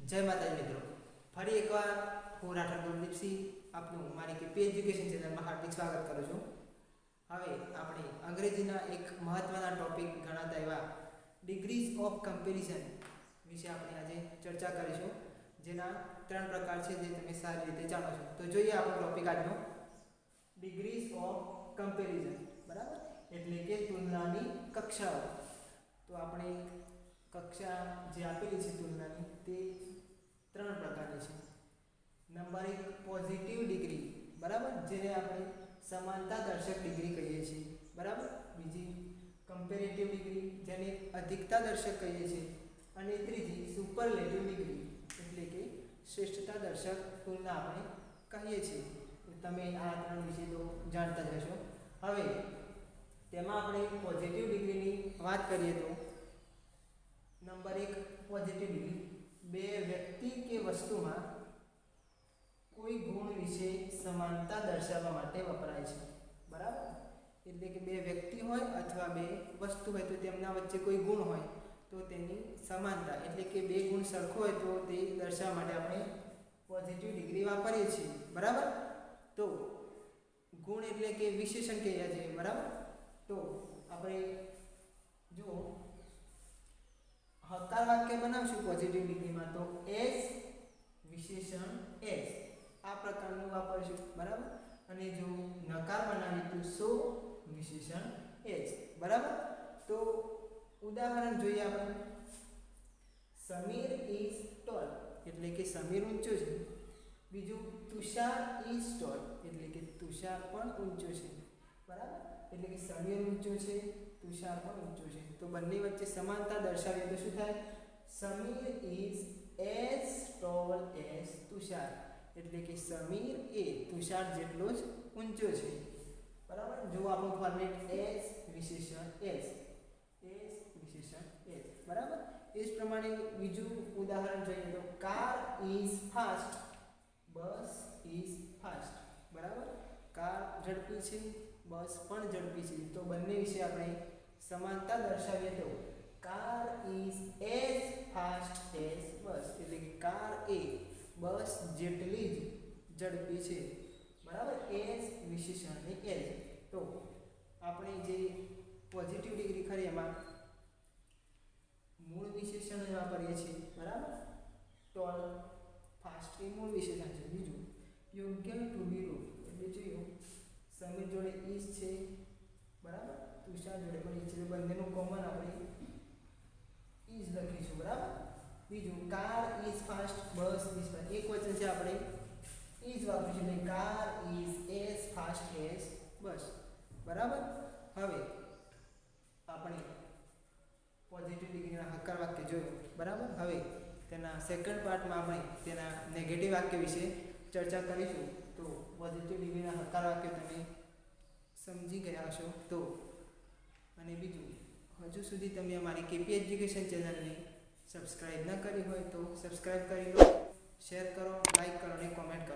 જય માતાજી મિત્રો, ફરી એકવાર હું રાઠોડ ગુરદીપસિંહ આપનું મારી કેપી એજ્યુકેશન ચેનલમાં હાર્દિક સ્વાગત કરું છું. હવે આપણે અંગ્રેજીના એક મહત્વના ટોપિક ગણાતા એવા ડિગ્રીઝ ઓફ કમ્પેરિઝન વિશે આપણે આજે ચર્ચા કરીશું, જેના 3 પ્રકાર છે જે તમે સારી રીતે જાણો છો. તો જોઈએ આપણો ટોપિક આજનો, ડિગ્રીઝ ઓફ કમ્પેરિઝન. બરાબર, એટલે કે તુલનાની કક્ષાઓ. તો આપણે કક્ષા જે આપેલી છે તુલનાની તે 3 પ્રકારની છે. નંબર 1 પોઝિટિવ ડિગ્રી, બરાબર, જેને આપણે સમાનતા દર્શક ડિગ્રી કહીએ છીએ. બરાબર. બીજી કમ્પેરેટિવ ડિગ્રી, જેને અધિકતા દર્શક કહીએ છીએ. અને ત્રીજી સુપરલેટિવ ડિગ્રી, એટલે કે શ્રેષ્ઠતા દર્શક તુલના આપણે કહીએ છીએ. તમે આ 3 વિશે તો જાણતા જ હશો. હવે તેમાં આપણે પોઝિટિવ ડિગ્રીની વાત કરીએ તો નંબર 1 પોઝિટિવ ડિગ્રી, બે વ્યક્તિ કે વસ્તુમાં કોઈ ગુણ વિશે સમાનતા દર્શાવવા માટે વપરાય છે. બરાબર, એટલે કે બે વ્યક્તિ હોય અથવા બે વસ્તુ હોય તો તેમના વચ્ચે કોઈ ગુણ હોય તો તેની સમાનતા, એટલે કે બે ગુણ સરખો હોય તો તે દર્શાવવા માટે આપણે પોઝિટિવ ડિગ્રી વાપરીએ છીએ. બરાબર. તો ગુણ એટલે કે વિશેષણ કહીએ છીએ. બરાબર. તો આપણે જો હકાર વાક્ય બનાવશું પોઝિટિવ ડિગ્રીમાં તો એઝ વિશેષણ એઝ આ પ્રકારનું વાપરશું. બરાબર. અને જો નકાર બનાવીએ તો સો વિશેષણ એઝ. બરાબર. તો ઉદાહરણ જોઈએ આપણે. સમીર ઇઝ ટોલ, એટલે કે સમીર ઊંચો છે. બીજું તુષાર ઇઝ ટોલ, એટલે કે તુષાર પણ ઊંચો છે. બરાબર, એટલે કે સમીર ઊંચો છે, તુષાર પણ ઊંચો છે. તો બંને વચ્ચે સમાનતા દર્શાવીએ તો શું થાય? Sameer is as tall as Tushar, એટલે કે સમીર એ તુષાર જેટલો જ ઊંચો છે. બરાબર. જો આપણું ફોર્મેટ એઝ વિશેષણ એઝ, એઝ વિશેષણ એઝ. બરાબર. એ જ પ્રમાણે બીજું ઉદાહરણ જોઈએ તો car is fast, bus is fast. બરાબર. કાર ઝડપી છે, બસ પણ ઝડપી છે. તો બંને વિશે આપણે સમાનતા દર્શાવીએ તો car is as fast as bus, એટલે કે કાર એ બસ જેટલી જ ઝડપી છે. બરાબર. એઝ વિશેષણની એઝ. તો આપણે જે પોઝિટિવ ડિગ્રી ખરી એમાં મૂળ વિશેષણ વાપરીએ છીએ. બરાબર. ટોલ, ફાસ્ટ એ મૂળ વિશેષણ છે. બીજું યોગ્ય ટુ બી રૂ, એટલે જોયું સમીર જોડે ઇઝ છે. બરાબર. તુષાર જોડે પણ ઇઝ છે. બંનેનું કોમન આપણે ઇઝ લખીશું. બરાબર. બીજું car is fast, bus is fast. એક વચન છે, આપણે ઇઝ વાપરીશું એટલે car is as fast as bus. બરાબર. હવે આપણે પોઝિટિવ ડિગ્રીના હકાર વાક્ય જોયું. બરાબર. હવે તેના સેકન્ડ પાર્ટમાં આપણે તેના નેગેટિવ વાક્ય વિશે ચર્ચા કરીશું. તો પોઝિટિવ ડિગ્રીના હકાર વાક્ય તમે સમજી ગયા હશો તો. અને બીજું, હજુ સુધી તમે અમારી કેપી એજ્યુકેશન ચેનલને સબસ્ક્રાઇબ ન કરી હોય તો સબસ્ક્રાઇબ કરી લો, શેર કરો, લાઈક કરો અને કોમેન્ટ કરો.